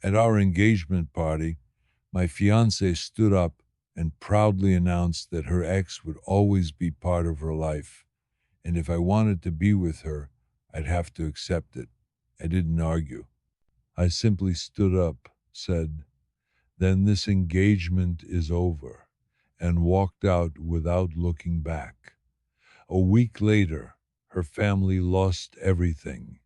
At our engagement party, my fiancée stood up and proudly announced that her ex would always be part of her life, and if I wanted to be with her, I'd have to accept it. I didn't argue. I simply stood up, said, "Then this engagement is over," and walked out without looking back. A week later, her family lost everything.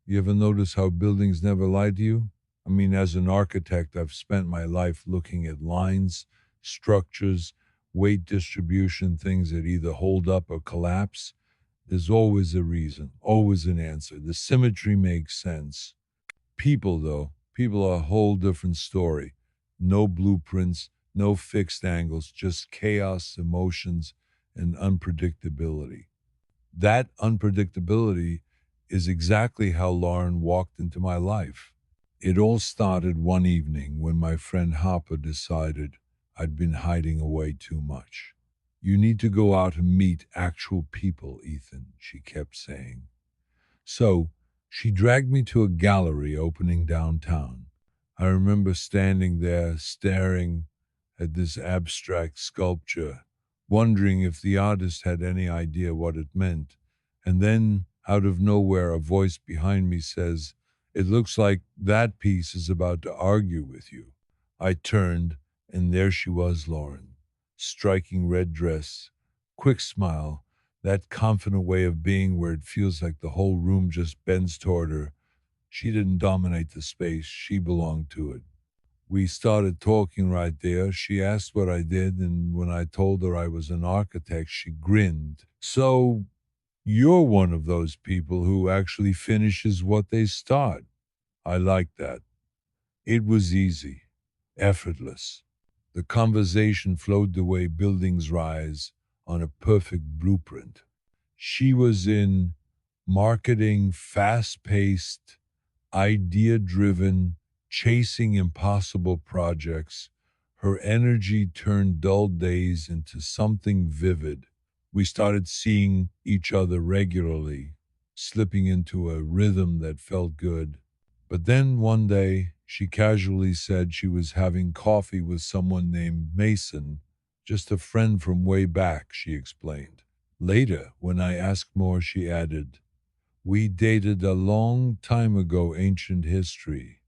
You ever notice how buildings never lie to you? I mean, as an architect, I've spent my life looking at lines, structures, weight distribution, things that either hold up or collapse. There's always a reason, always an answer. The symmetry makes sense. People, though, people are a whole different story. No blueprints, no fixed angles, just chaos, emotions, and unpredictability. That unpredictability is exactly how Lauren walked into my life. It all started one evening when my friend Harper decided I'd been hiding away too much. "You need to go out and meet actual people, Ethan," she kept saying. So she dragged me to a gallery opening downtown. I remember standing there staring at this abstract sculpture, wondering if the artist had any idea what it meant. And then, out of nowhere, a voice behind me says, "It looks like that piece is about to argue with you." I turned, and there she was, Lauren, striking red dress, quick smile, that confident way of being where it feels like the whole room just bends toward her. She didn't dominate the space, she belonged to it. We started talking right there. She asked what I did, and when I told her I was an architect, she grinned. "So, you're one of those people who actually finishes what they start." I liked that. It was easy, effortless. The conversation flowed the way buildings rise on a perfect blueprint. She was in marketing, fast paced, idea driven, chasing impossible projects. Her energy turned dull days into something vivid. We started seeing each other regularly, slipping into a rhythm that felt good. But then one day, she casually said she was having coffee with someone named Mason, just a friend from way back, she explained. Later, when I asked more, she added, "We dated a long time ago, ancient history."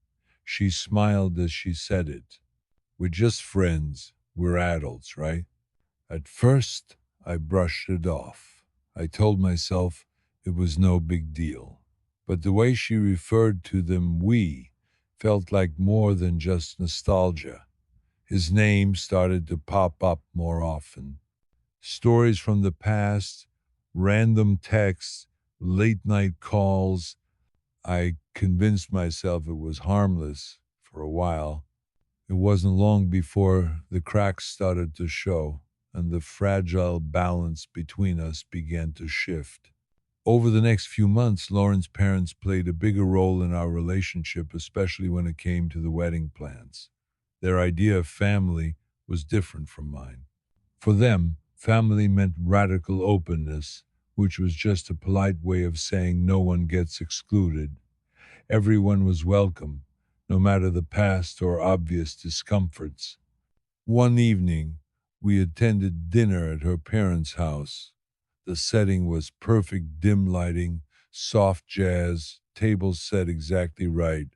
She smiled as she said it. "We're just friends. We're adults, right?" At first, I brushed it off. I told myself it was no big deal. But the way she referred to them, we, felt like more than just nostalgia. His name started to pop up more often. Stories from the past, random texts, late night calls. I convinced myself it was harmless for a while. It wasn't long before the cracks started to show and the fragile balance between us began to shift. Over the next few months, Lauren's parents played a bigger role in our relationship, especially when it came to the wedding plans. Their idea of family was different from mine. For them, family meant radical openness, which was just a polite way of saying no one gets excluded. Everyone was welcome, no matter the past or obvious discomforts. One evening, we attended dinner at her parents' house. The setting was perfect dim lighting, soft jazz, tables set exactly right,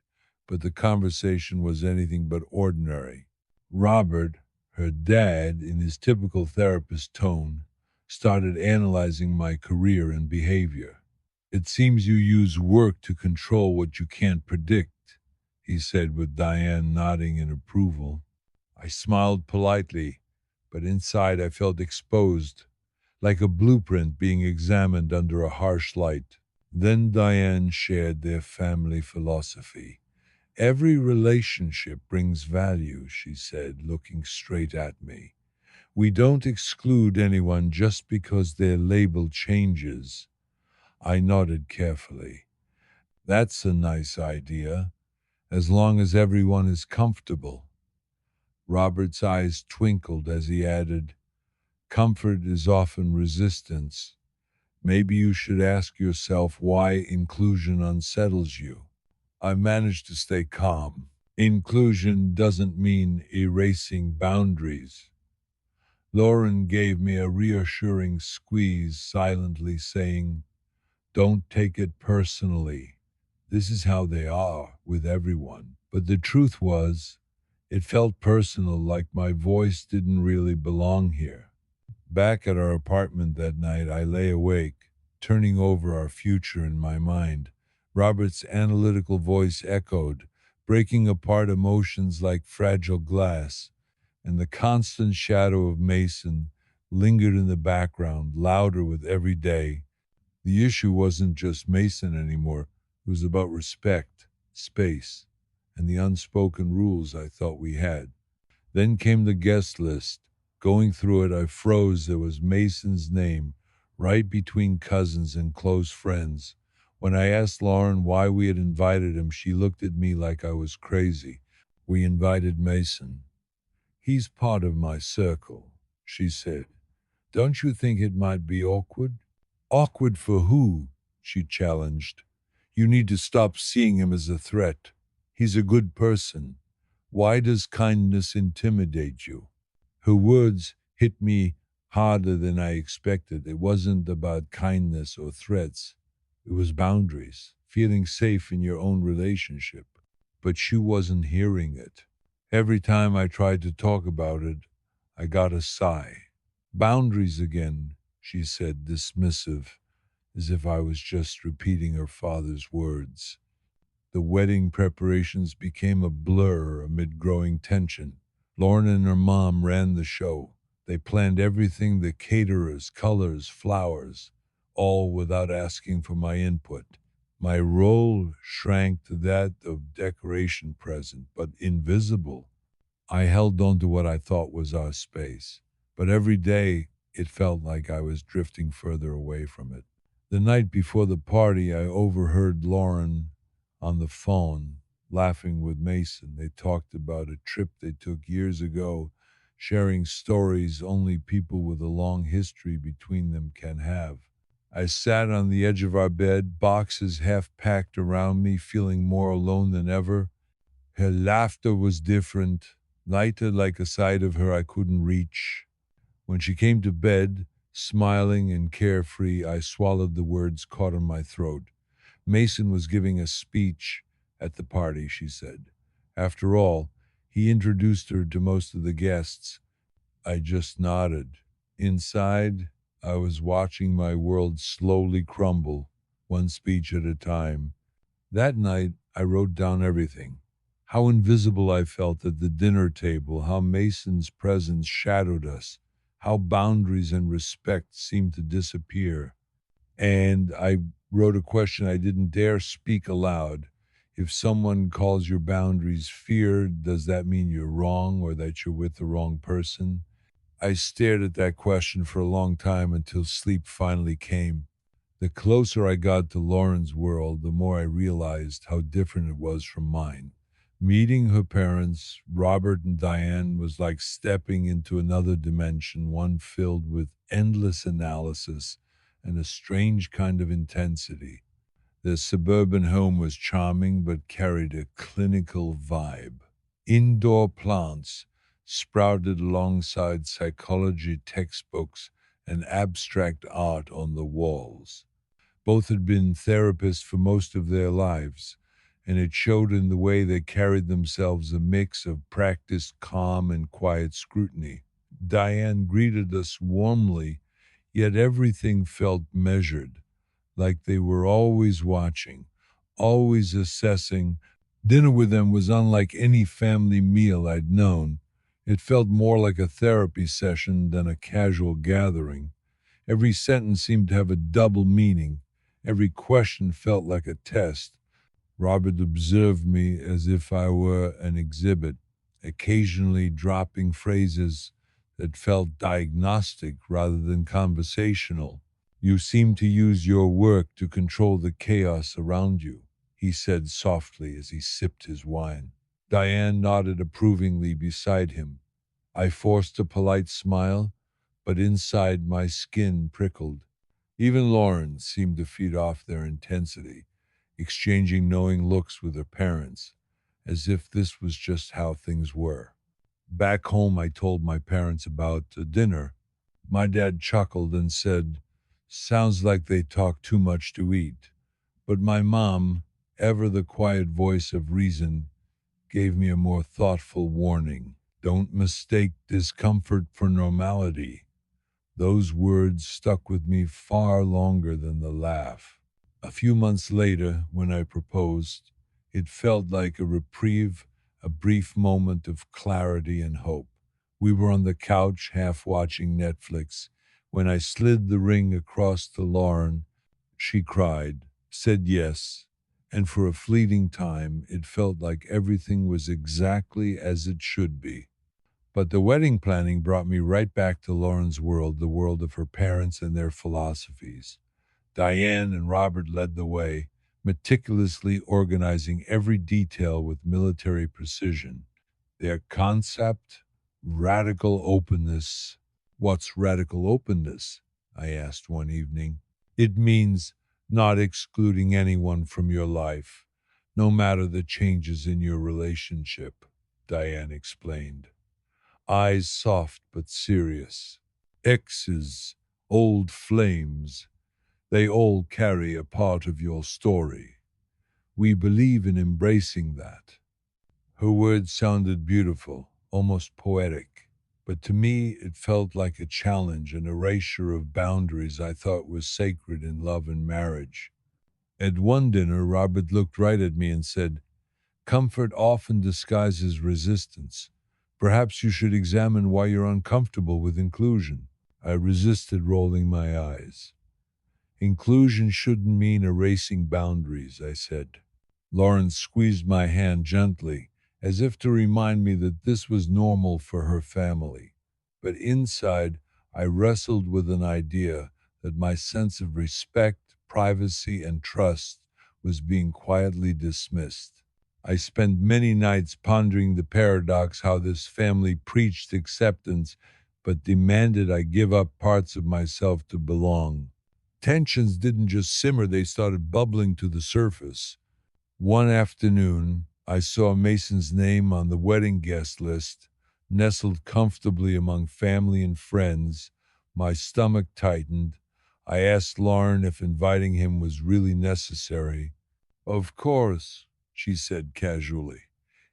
but the conversation was anything but ordinary. Robert, her dad, in his typical therapist tone, started analyzing my career and behavior. "It seems you use work to control what you can't predict," he said with Diane nodding in approval. I smiled politely, but inside I felt exposed, like a blueprint being examined under a harsh light. Then Diane shared their family philosophy. "Every relationship brings value," she said, looking straight at me. "We don't exclude anyone just because their label changes." I nodded carefully. "That's a nice idea, as long as everyone is comfortable." Robert's eyes twinkled as he added, "Comfort is often resistance. Maybe you should ask yourself why inclusion unsettles you." I managed to stay calm. Inclusion doesn't mean erasing boundaries. Lauren gave me a reassuring squeeze, silently saying, "Don't take it personally. This is how they are with everyone." But the truth was, it felt personal, like my voice didn't really belong here. Back at our apartment that night, I lay awake, turning over our future in my mind. Robert's analytical voice echoed, breaking apart emotions like fragile glass, and the constant shadow of Mason lingered in the background, louder with every day. The issue wasn't just Mason anymore, it was about respect, space, and the unspoken rules I thought we had. Then came the guest list. Going through it, I froze. There was Mason's name, right between cousins and close friends. When I asked Lauren why we had invited him, she looked at me like I was crazy. "We invited Mason. He's part of my circle," she said. "Don't you think it might be awkward?" "Awkward for who?" she challenged. "You need to stop seeing him as a threat. He's a good person. Why does kindness intimidate you?" Her words hit me harder than I expected. It wasn't about kindness or threats, it was boundaries, feeling safe in your own relationship. But she wasn't hearing it. Every time I tried to talk about it, I got a sigh. "Boundaries again," she said, dismissive, as if I was just repeating her father's words. The wedding preparations became a blur amid growing tension. Lauren and her mom ran the show. They planned everything: the caterers, colors, flowers, all without asking for my input. My role shrank to that of decoration present, but invisible. I held on to what I thought was our space, but every day it felt like I was drifting further away from it. The night before the party, I overheard Lauren on the phone laughing with Mason. They talked about a trip they took years ago, sharing stories only people with a long history between them can have. I sat on the edge of our bed, boxes half packed around me, feeling more alone than ever. Her laughter was different, lighter, like a side of her I couldn't reach. When she came to bed, smiling and carefree, I swallowed the words caught in my throat. Mason was giving a speech at the party, she said. After all, he introduced her to most of the guests. I just nodded. Inside, I was watching my world slowly crumble, one speech at a time. That night, I wrote down everything: how invisible I felt at the dinner table, how Mason's presence shadowed us, how boundaries and respect seemed to disappear. And I wrote a question I didn't dare speak aloud. If someone calls your boundaries fear, does that mean you're wrong or that you're with the wrong person? I stared at that question for a long time until sleep finally came. The closer I got to Lauren's world, the more I realized how different it was from mine. Meeting her parents, Robert and Diane, was like stepping into another dimension, one filled with endless analysis and a strange kind of intensity. The suburban home was charming but carried a clinical vibe. Indoor plants sprouted alongside psychology textbooks and abstract art on the walls. Both had been therapists for most of their lives, and it showed in the way they carried themselves, a mix of practiced calm and quiet scrutiny. Diane greeted us warmly, yet everything felt measured, like they were always watching, always assessing. Dinner with them was unlike any family meal I'd known. It felt more like a therapy session than a casual gathering. Every sentence seemed to have a double meaning. Every question felt like a test. Robert observed me as if I were an exhibit, occasionally dropping phrases that felt diagnostic rather than conversational. "You seem to use your work to control the chaos around you," he said softly as he sipped his wine. Diane nodded approvingly beside him. I forced a polite smile, but inside my skin prickled. Even Lauren seemed to feed off their intensity, exchanging knowing looks with her parents. as if this was just how things were. Back home, I told my parents about the dinner. My dad chuckled and said, "Sounds like they talk too much to eat." But my mom, ever the quiet voice of reason, gave me a more thoughtful warning. Don't mistake discomfort for normality. Those words stuck with me far longer than the laugh. A few months later, when I proposed, it felt like a reprieve, a brief moment of clarity and hope. We were on the couch, half watching Netflix, when I slid the ring across to Lauren. She cried, said yes, and for a fleeting time, it felt like everything was exactly as it should be. But the wedding planning brought me right back to Lauren's world, the world of her parents and their philosophies. Diane and Robert led the way, meticulously organizing every detail with military precision. Their concept, radical openness. What's radical openness? I asked one evening. It means not excluding anyone from your life, no matter the changes in your relationship, Diane explained. Eyes soft but serious. Exes, old flames, they all carry a part of your story. We believe in embracing that. Her words sounded beautiful, almost poetic, but to me it felt like a challenge, an erasure of boundaries I thought was sacred in love and marriage. At one dinner, Robert looked right at me and said, "Comfort often disguises resistance. Perhaps you should examine why you're uncomfortable with inclusion." I resisted, rolling my eyes. "Inclusion shouldn't mean erasing boundaries," I said. Lawrence squeezed my hand gently, as if to remind me that this was normal for her family. But inside, I wrestled with an idea that my sense of respect, privacy, and trust was being quietly dismissed. I spent many nights pondering the paradox, how this family preached acceptance but demanded I give up parts of myself to belong. Tensions didn't just simmer, they started bubbling to the surface. One afternoon, I saw Mason's name on the wedding guest list, nestled comfortably among family and friends. My stomach tightened. I asked Lauren if inviting him was really necessary. "Of course," she said casually.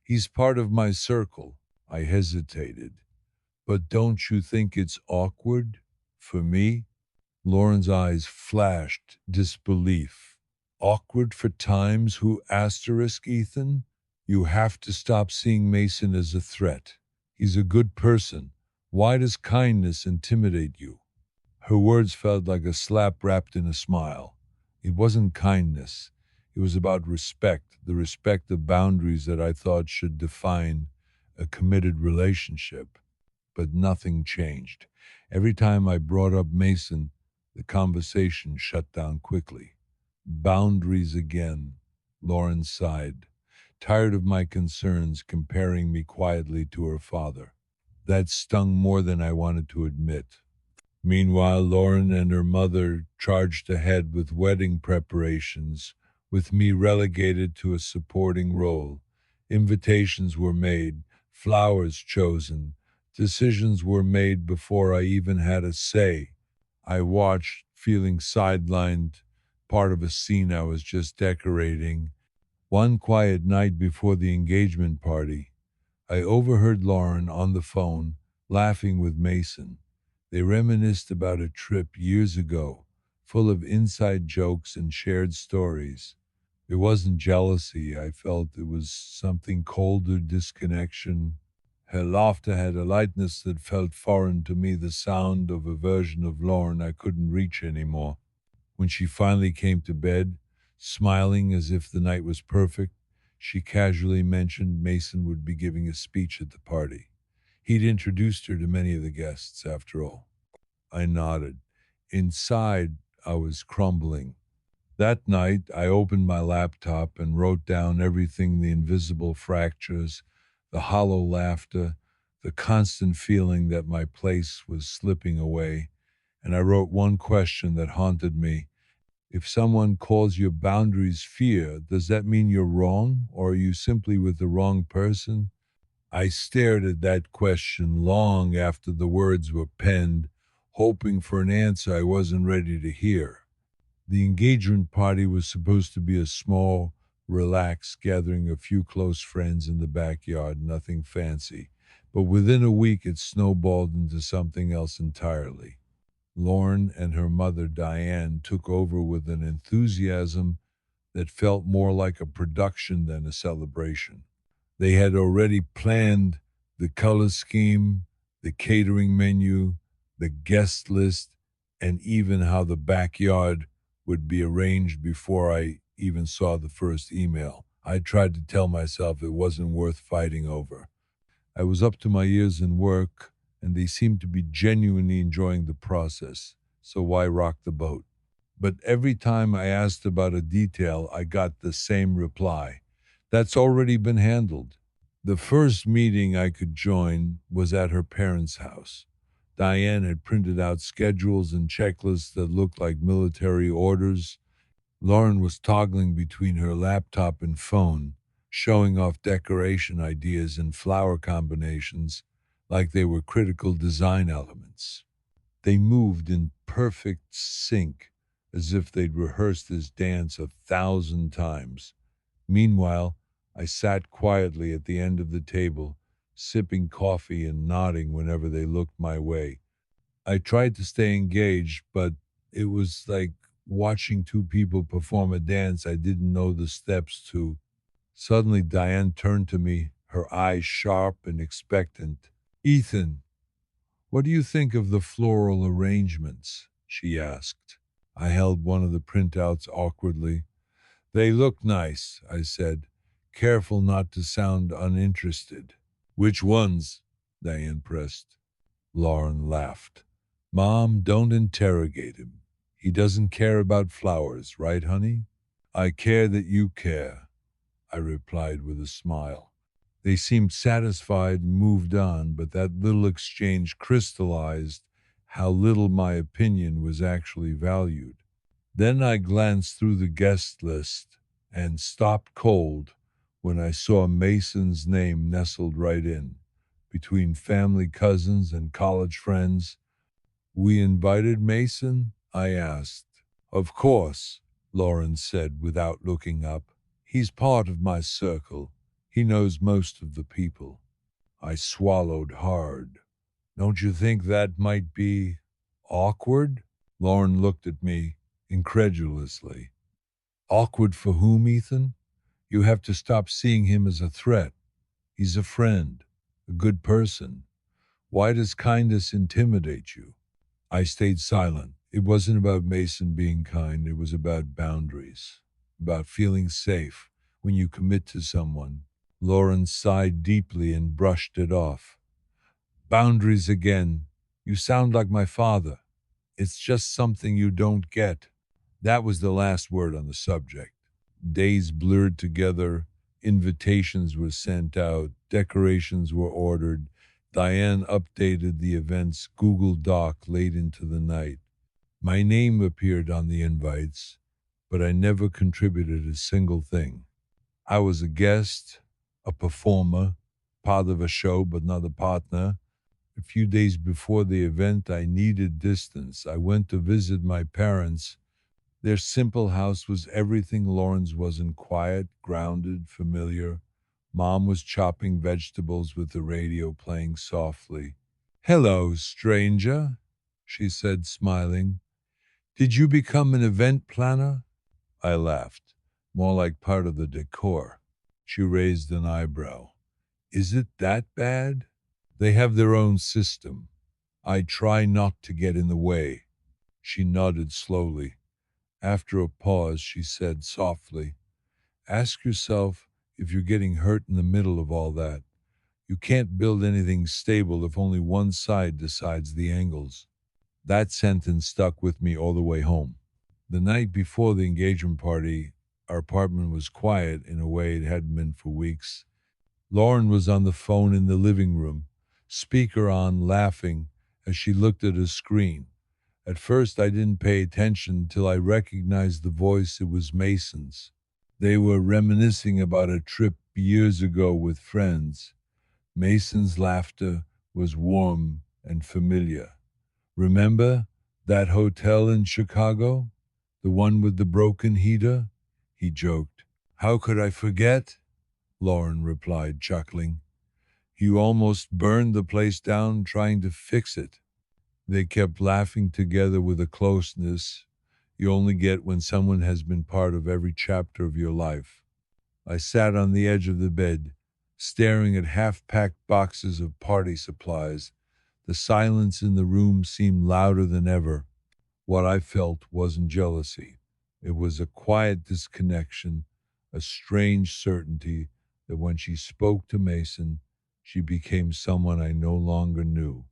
"He's part of my circle." I hesitated. "But don't you think it's awkward? For me?" Lauren's eyes flashed disbelief. "Awkward for times who asterisk, Ethan? You have to stop seeing Mason as a threat. He's a good person. Why does kindness intimidate you?" Her words felt like a slap wrapped in a smile. It wasn't kindness. It was about respect, the respect of boundaries that I thought should define a committed relationship. But nothing changed. Every time I brought up Mason, the conversation shut down quickly. "Boundaries again," Lauren sighed, tired of my concerns comparing me quietly to her father. That stung more than I wanted to admit. Meanwhile, Lauren and her mother charged ahead with wedding preparations, with me relegated to a supporting role. Invitations were made, flowers chosen, decisions were made before I even had a say. I watched, feeling sidelined, part of a scene I was just decorating. One quiet night before the engagement party, I overheard Lauren on the phone laughing with Mason. They reminisced about a trip years ago, full of inside jokes and shared stories. It wasn't jealousy, I felt it was something colder, disconnection. Her laughter had a lightness that felt foreign to me, the sound of a version of Lauren I couldn't reach anymore. When she finally came to bed, smiling as if the night was perfect, she casually mentioned Mason would be giving a speech at the party. He'd introduced her to many of the guests, after all. I nodded. Inside, I was crumbling. That night, I opened my laptop and wrote down everything: the invisible fractures, the hollow laughter, the constant feeling that my place was slipping away. And I wrote one question that haunted me. If someone calls your boundaries fear, does that mean you're wrong, or are you simply with the wrong person? I stared at that question long after the words were penned, hoping for an answer I wasn't ready to hear. The engagement party was supposed to be a small, relaxed gathering of few close friends in the backyard, nothing fancy. But within a week, it snowballed into something else entirely. Lauren and her mother, Diane, took over with an enthusiasm that felt more like a production than a celebration. They had already planned the color scheme, the catering menu, the guest list, and even how the backyard would be arranged before I even saw the first email. I tried to tell myself it wasn't worth fighting over. I was up to my ears in work, and they seemed to be genuinely enjoying the process, so why rock the boat? But every time I asked about a detail, I got the same reply. That's already been handled. The first meeting I could join was at her parents' house. Diane had printed out schedules and checklists that looked like military orders. Lauren was toggling between her laptop and phone, showing off decoration ideas and flower combinations like they were critical design elements. They moved in perfect sync, as if they'd rehearsed this dance 1,000 times. Meanwhile, I sat quietly at the end of the table, sipping coffee and nodding whenever they looked my way. I tried to stay engaged, but it was like watching two people perform a dance I didn't know the steps to. Suddenly, Diane turned to me, her eyes sharp and expectant. Ethan, what do you think of the floral arrangements? She asked. I held one of the printouts awkwardly. They look nice, I said, careful not to sound uninterested. Which ones? Diane pressed. Lauren laughed. Mom, don't interrogate him. He doesn't care about flowers, right, honey? I care that you care, I replied with a smile. They seemed satisfied and moved on, but that little exchange crystallized how little my opinion was actually valued. Then I glanced through the guest list and stopped cold when I saw Mason's name nestled right in. Between family cousins and college friends, we invited Mason? I asked. Of course, Lauren said without looking up. He's part of my circle. He knows most of the people. I swallowed hard. Don't you think that might be awkward? Lauren looked at me incredulously. Awkward for whom, Ethan? You have to stop seeing him as a threat. He's a friend, a good person. Why does kindness intimidate you? I stayed silent. It wasn't about Mason being kind, it was about boundaries, about feeling safe when you commit to someone. Lauren sighed deeply and brushed it off. Boundaries again. You sound like my father. It's just something you don't get. That was the last word on the subject. Days blurred together, invitations were sent out, decorations were ordered. Diane updated the event's Google Doc late into the night. My name appeared on the invites, but I never contributed a single thing. I was a guest, a performer, part of a show but not a partner. A few days before the event, I needed distance. I went to visit my parents. Their simple house was everything Lauren's wasn't: quiet, grounded, familiar. Mom was chopping vegetables with the radio playing softly. Hello, stranger, she said, smiling. Did you become an event planner? I laughed, more like part of the decor. She raised an eyebrow. Is it that bad? They have their own system. I try not to get in the way. She nodded slowly. After a pause, she said softly, ask yourself if you're getting hurt in the middle of all that. You can't build anything stable if only one side decides the angles. That sentence stuck with me all the way home. The night before the engagement party, our apartment was quiet in a way it hadn't been for weeks. Lauren was on the phone in the living room, speaker on, laughing as she looked at a screen. At first, I didn't pay attention till I recognized the voice. It was Mason's. They were reminiscing about a trip years ago with friends. Mason's laughter was warm and familiar. Remember that hotel in Chicago? The one with the broken heater? He joked. How could I forget? Lauren replied, chuckling. You almost burned the place down trying to fix it. They kept laughing together with a closeness you only get when someone has been part of every chapter of your life. I sat on the edge of the bed, staring at half-packed boxes of party supplies. The silence in the room seemed louder than ever. What I felt wasn't jealousy. It was a quiet disconnection, a strange certainty that when she spoke to Mason, she became someone I no longer knew.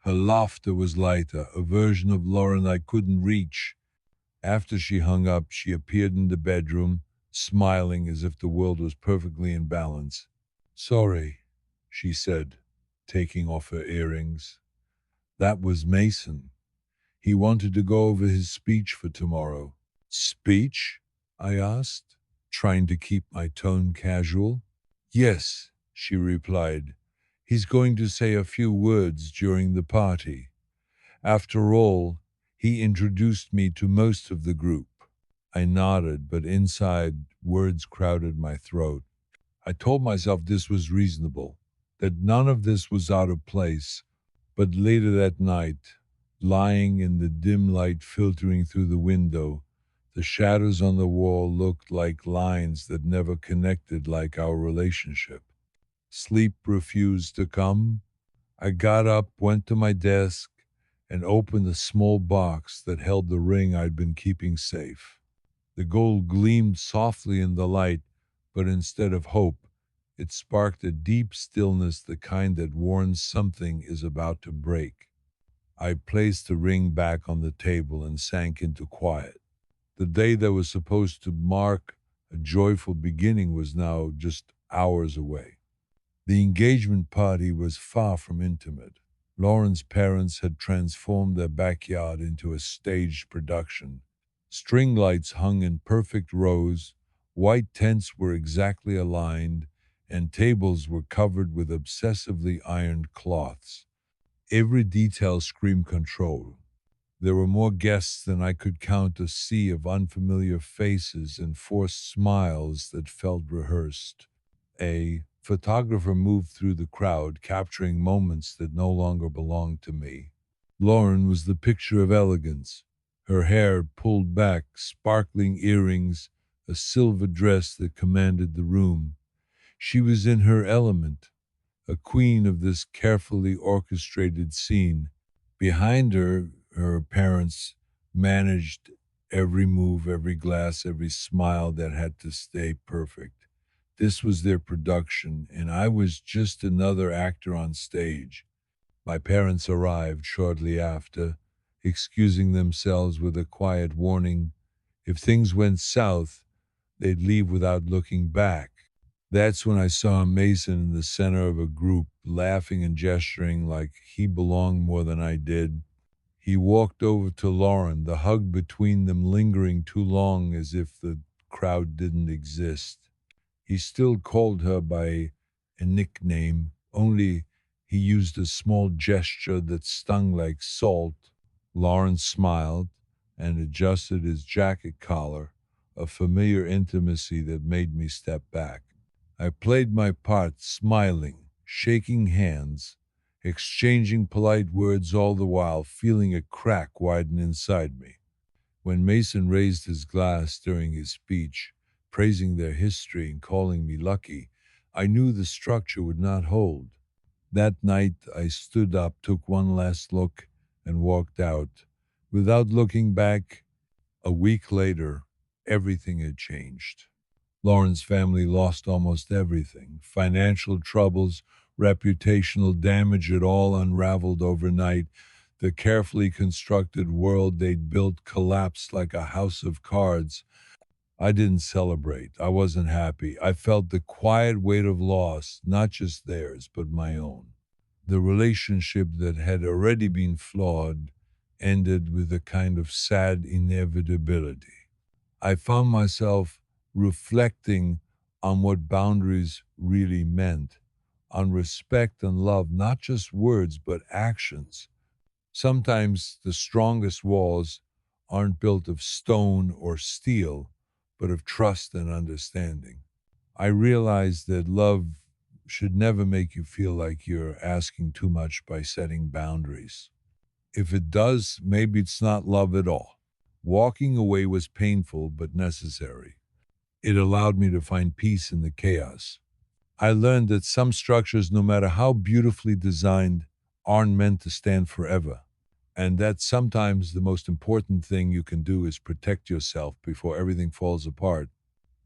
Her laughter was lighter, a version of Lauren I couldn't reach. After she hung up, she appeared in the bedroom, smiling as if the world was perfectly in balance. Sorry, she said, taking off her earrings. That was Mason. He wanted to go over his speech for tomorrow. Speech? I asked, trying to keep my tone casual. Yes, she replied. He's going to say a few words during the party. After all, he introduced me to most of the group. I nodded, but inside, words crowded my throat. I told myself this was reasonable, that none of this was out of place. But later that night, lying in the dim light filtering through the window, the shadows on the wall looked like lines that never connected like our relationship. Sleep refused to come. I got up, went to my desk, and opened the small box that held the ring I'd been keeping safe. The gold gleamed softly in the light, but instead of hope, it sparked a deep stillness, the kind that warns something is about to break. I placed the ring back on the table and sank into quiet. The day that was supposed to mark a joyful beginning was now just hours away. The engagement party was far from intimate. Lauren's parents had transformed their backyard into a staged production. String lights hung in perfect rows, white tents were exactly aligned, and tables were covered with obsessively ironed cloths. Every detail screamed control. There were more guests than I could count, a sea of unfamiliar faces and forced smiles that felt rehearsed. A photographer moved through the crowd, capturing moments that no longer belonged to me. Lauren was the picture of elegance, her hair pulled back, sparkling earrings, a silver dress that commanded the room. She was in her element, a queen of this carefully orchestrated scene. Behind her, her parents managed every move, every glass, every smile that had to stay perfect. This was their production, and I was just another actor on stage. My parents arrived shortly after, excusing themselves with a quiet warning. If things went south, they'd leave without looking back. That's when I saw Mason in the center of a group, laughing and gesturing like he belonged more than I did. He walked over to Lauren, the hug between them lingering too long as if the crowd didn't exist. He still called her by a nickname, only he used a small gesture that stung like salt. Lawrence smiled and adjusted his jacket collar, a familiar intimacy that made me step back. I played my part, smiling, shaking hands, exchanging polite words all the while, feeling a crack widen inside me. When Mason raised his glass during his speech, praising their history and calling me lucky, I knew the structure would not hold. That night, I stood up, took one last look, and walked out. Without looking back, a week later, everything had changed. Lauren's family lost almost everything. Financial troubles, reputational damage, it all unraveled overnight. The carefully constructed world they'd built collapsed like a house of cards. I didn't celebrate. I wasn't happy. I felt the quiet weight of loss, not just theirs, but my own. The relationship that had already been flawed ended with a kind of sad inevitability. I found myself reflecting on what boundaries really meant, on respect and love, not just words, but actions. Sometimes the strongest walls aren't built of stone or steel, but of trust and understanding. I realized that love should never make you feel like you're asking too much by setting boundaries. If it does, maybe it's not love at all. Walking away was painful but necessary. It allowed me to find peace in the chaos. I learned that some structures, no matter how beautifully designed, aren't meant to stand forever. And that sometimes the most important thing you can do is protect yourself before everything falls apart.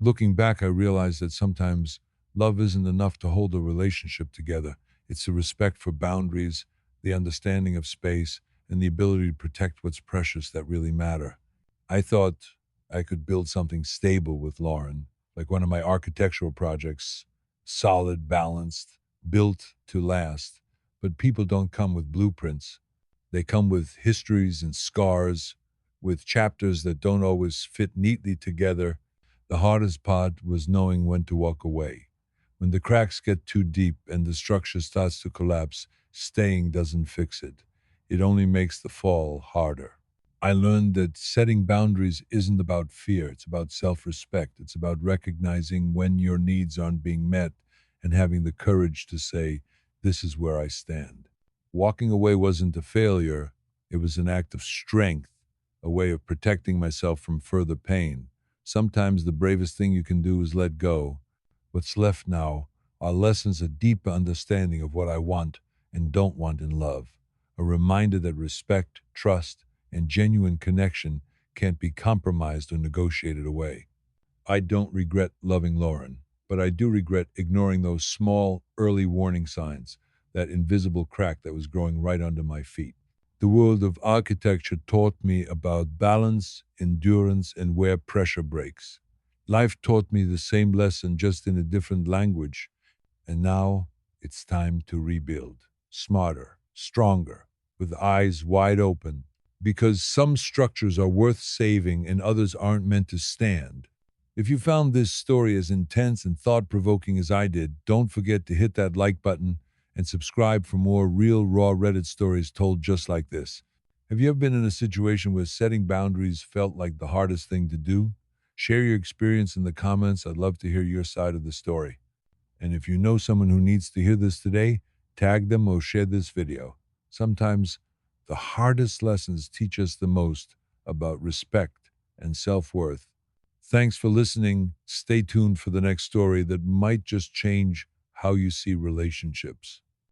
Looking back, I realized that sometimes love isn't enough to hold a relationship together. It's the respect for boundaries, the understanding of space, and the ability to protect what's precious that really matter. I thought I could build something stable with Lauren, like one of my architectural projects, solid, balanced, built to last. But people don't come with blueprints. They come with histories and scars, with chapters that don't always fit neatly together. The hardest part was knowing when to walk away. When the cracks get too deep and the structure starts to collapse, staying doesn't fix it. It only makes the fall harder. I learned that setting boundaries isn't about fear, it's about self respect. It's about recognizing when your needs aren't being met and having the courage to say, "This is where I stand." Walking away wasn't a failure, it was an act of strength, a way of protecting myself from further pain. Sometimes the bravest thing you can do is let go. What's left now are lessons, a deeper understanding of what I want and don't want in love, a reminder that respect, trust, and genuine connection can't be compromised or negotiated away. I don't regret loving Lauren, but I do regret ignoring those small, early warning signs, that invisible crack that was growing right under my feet. The world of architecture taught me about balance, endurance, and where pressure breaks. Life taught me the same lesson, just in a different language, and now it's time to rebuild. Smarter, stronger, with eyes wide open, because some structures are worth saving and others aren't meant to stand. If you found this story as intense and thought provoking as I did, don't forget to hit that like button and subscribe for more real, raw Reddit stories told just like this. Have you ever been in a situation where setting boundaries felt like the hardest thing to do? Share your experience in the comments. I'd love to hear your side of the story. And if you know someone who needs to hear this today, tag them or share this video. Sometimes the hardest lessons teach us the most about respect and self worth. Thanks for listening. Stay tuned for the next story that might just change how you see relationships.